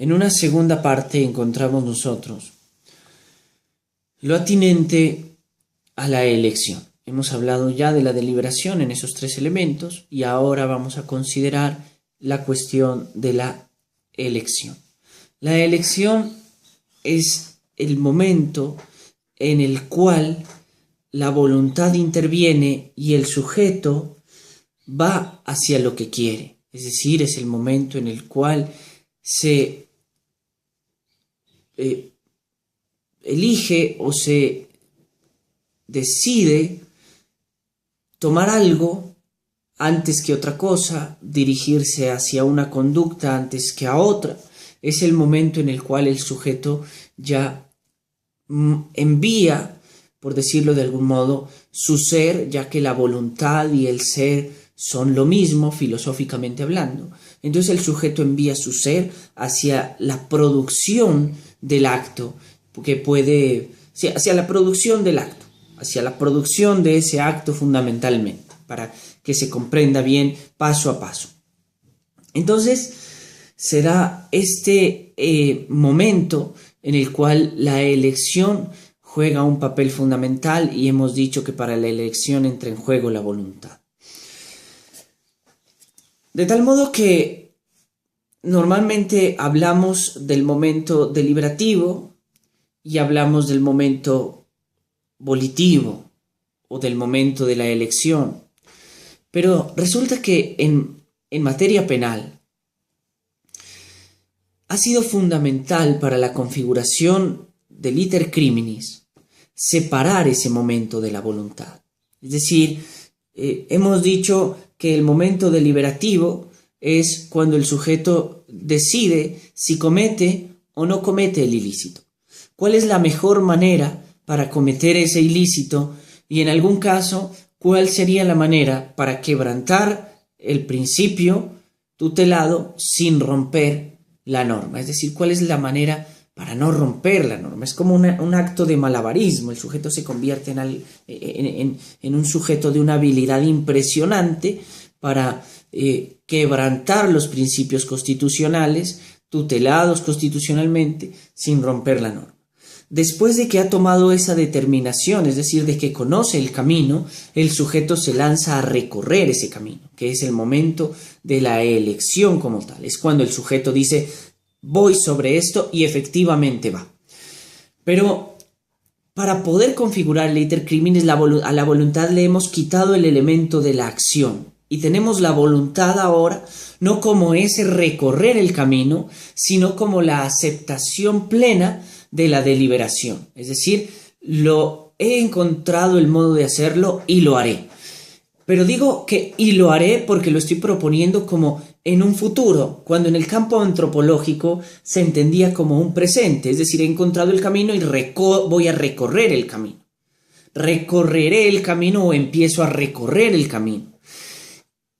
En una segunda parte encontramos nosotros lo atinente a la elección. Hemos hablado ya de la deliberación en esos tres elementos y ahora vamos a considerar la cuestión de la elección. La elección es el momento en el cual la voluntad interviene y el sujeto va hacia lo que quiere. Es decir, es el momento en el cual se elige o se decide tomar algo antes que otra cosa, dirigirse hacia una conducta antes que a otra. Es el momento en el cual el sujeto ya envía, por decirlo de algún modo, su ser, ya que la voluntad y el ser son lo mismo, filosóficamente hablando. Entonces el sujeto envía su ser hacia la producción del acto, que puede, hacia la producción del acto, hacia la producción de ese acto fundamentalmente, para que se comprenda bien paso a paso. Entonces se da este momento en el cual la elección juega un papel fundamental y hemos dicho que para la elección entra en juego la voluntad. De tal modo que normalmente hablamos del momento deliberativo y hablamos del momento volitivo o del momento de la elección. Pero resulta que en materia penal ha sido fundamental para la configuración del iter criminis separar ese momento de la voluntad. Es decir, hemos dicho que el momento deliberativo es cuando el sujeto decide si comete o no comete el ilícito. ¿Cuál es la mejor manera para cometer ese ilícito? Y en algún caso, ¿cuál sería la manera para quebrantar el principio tutelado sin romper la norma? Es decir, ¿cuál es la manera para no romper la norma? Es como un acto de malabarismo. El sujeto se convierte en un sujeto de una habilidad impresionante para quebrantar los principios constitucionales, tutelados constitucionalmente, sin romper la norma. Después de que ha tomado esa determinación, es decir, de que conoce el camino, el sujeto se lanza a recorrer ese camino, que es el momento de la elección como tal. Es cuando el sujeto dice, voy sobre esto y efectivamente va. Pero para poder configurar el iter criminis, a la voluntad le hemos quitado el elemento de la acción. Y tenemos la voluntad ahora no como ese recorrer el camino, sino como la aceptación plena de la deliberación. Es decir, he encontrado el modo de hacerlo y lo haré. Pero digo que y lo haré porque lo estoy proponiendo como en un futuro, cuando en el campo antropológico se entendía como un presente. Es decir, he encontrado el camino y voy a recorrer el camino. Recorreré el camino o empiezo a recorrer el camino.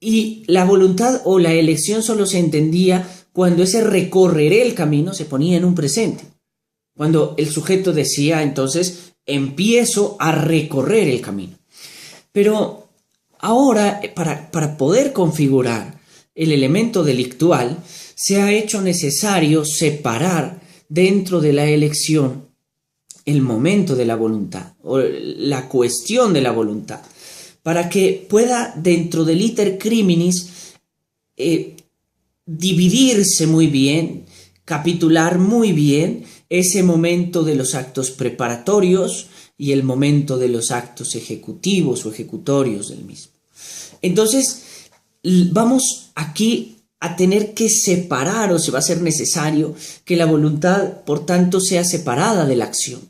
Y la voluntad o la elección solo se entendía cuando ese recorreré el camino se ponía en un presente. Cuando el sujeto decía, entonces, empiezo a recorrer el camino. Pero ahora, para poder configurar el elemento delictual, se ha hecho necesario separar dentro de la elección el momento de la voluntad, o la cuestión de la voluntad, para que pueda dentro del iter criminis dividirse muy bien, capitular muy bien ese momento de los actos preparatorios y el momento de los actos ejecutivos o ejecutorios del mismo. Entonces, vamos aquí a tener que separar, o se va a ser necesario que la voluntad, por tanto, sea separada de la acción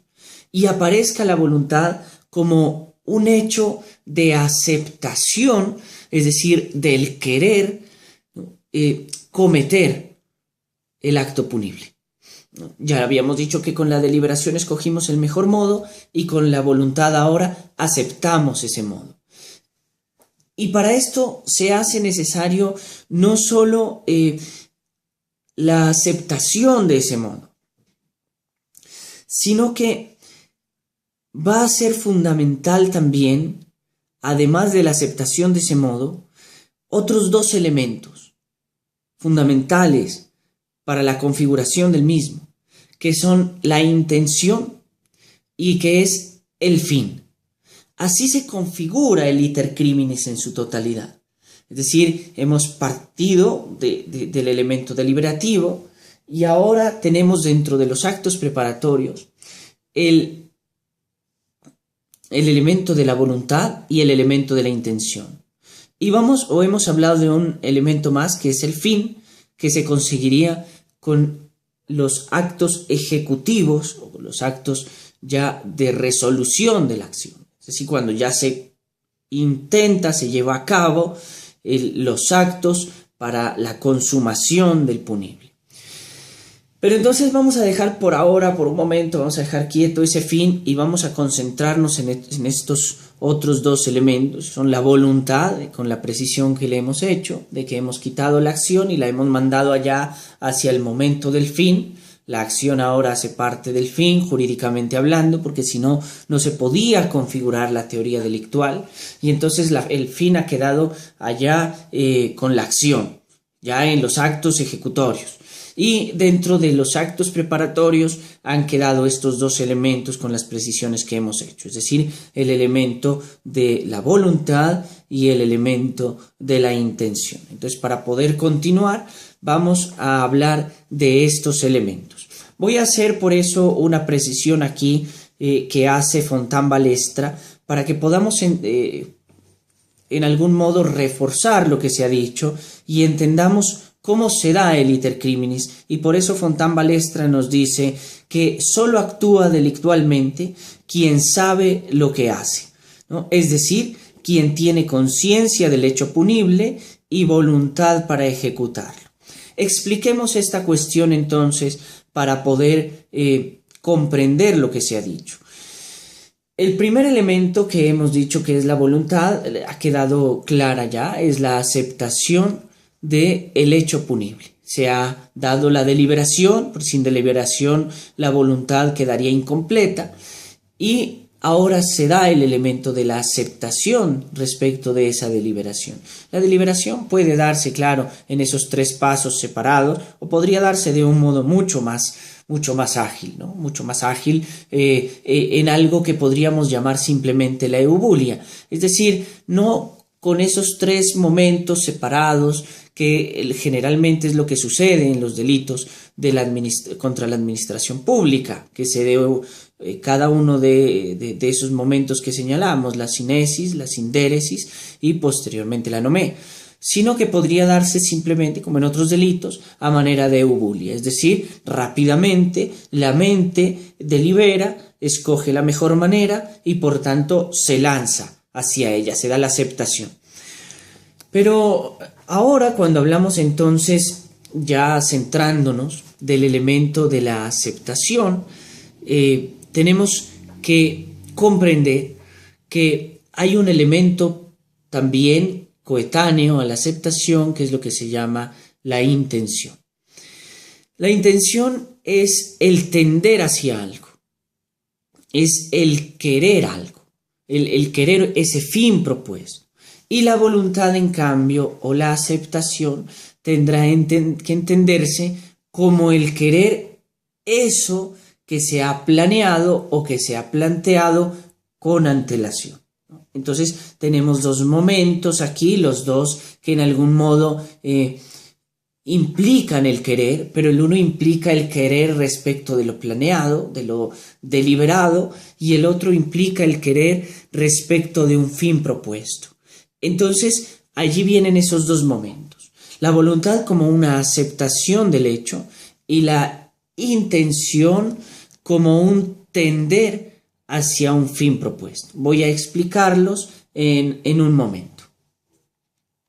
y aparezca la voluntad como un hecho de aceptación, es decir, del querer cometer el acto punible. Ya habíamos dicho que con la deliberación escogimos el mejor modo y con la voluntad ahora aceptamos ese modo. Y para esto se hace necesario no solo la aceptación de ese modo, sino que va a ser fundamental también, además de la aceptación de ese modo, otros dos elementos fundamentales para la configuración del mismo, que son la intención y que es el fin. Así se configura el iter criminis en su totalidad. Es decir, hemos partido del elemento deliberativo y ahora tenemos dentro de los actos preparatorios el elemento de la voluntad y el elemento de la intención. Y hemos hablado de un elemento más que es el fin, que se conseguiría con los actos ejecutivos o los actos ya de resolución de la acción. Es decir, cuando ya se intenta, se lleva a cabo los actos para la consumación del punible. Pero entonces vamos a dejar por ahora, por un momento, vamos a dejar quieto ese fin y vamos a concentrarnos en estos otros dos elementos. Son la voluntad, con la precisión que le hemos hecho, de que hemos quitado la acción y la hemos mandado allá hacia el momento del fin. La acción ahora hace parte del fin, jurídicamente hablando, porque si no, no se podía configurar la teoría delictual. Y entonces el fin ha quedado allá con la acción, ya en los actos ejecutorios. Y dentro de los actos preparatorios han quedado estos dos elementos con las precisiones que hemos hecho, es decir, el elemento de la voluntad y el elemento de la intención. Entonces, para poder continuar, vamos a hablar de estos elementos. Voy a hacer por eso una precisión aquí que hace Fontán-Balestra para que podamos en algún modo reforzar lo que se ha dicho y entendamos cómo se da el iter criminis, y por eso Fontán-Balestra nos dice que solo actúa delictualmente quien sabe lo que hace, ¿no? Es decir, quien tiene conciencia del hecho punible y voluntad para ejecutarlo. Expliquemos esta cuestión entonces para poder comprender lo que se ha dicho. El primer elemento que hemos dicho que es la voluntad ha quedado clara ya, es la aceptación del hecho punible. Se ha dado la deliberación, porque sin deliberación la voluntad quedaría incompleta, y ahora se da el elemento de la aceptación respecto de esa deliberación. La deliberación puede darse, claro, en esos tres pasos separados, o podría darse de un modo mucho más ágil, ¿no? Mucho más ágil en algo que podríamos llamar simplemente la eubulia. Es decir, no con esos tres momentos separados que generalmente es lo que sucede en los delitos contra la administración pública, que se debe cada uno de esos momentos que señalamos, la sinesis, la sindéresis y posteriormente la nomé, sino que podría darse simplemente, como en otros delitos, a manera de eubulia, es decir, rápidamente la mente delibera, escoge la mejor manera y por tanto se lanza hacia ella, se da la aceptación. Pero ahora, cuando hablamos entonces, ya centrándonos del elemento de la aceptación, tenemos que comprender que hay un elemento también coetáneo a la aceptación, que es lo que se llama la intención. La intención es el tender hacia algo, es el querer algo, el querer ese fin propuesto. Y la voluntad, en cambio, o la aceptación, tendrá que entenderse como el querer eso que se ha planeado o que se ha planteado con antelación, ¿no? Entonces tenemos dos momentos aquí, los dos que en algún modo implican el querer, pero el uno implica el querer respecto de lo planeado, de lo deliberado, y el otro implica el querer respecto de un fin propuesto. Entonces, allí vienen esos dos momentos. La voluntad como una aceptación del hecho y la intención como un tender hacia un fin propuesto. Voy a explicarlos en un momento.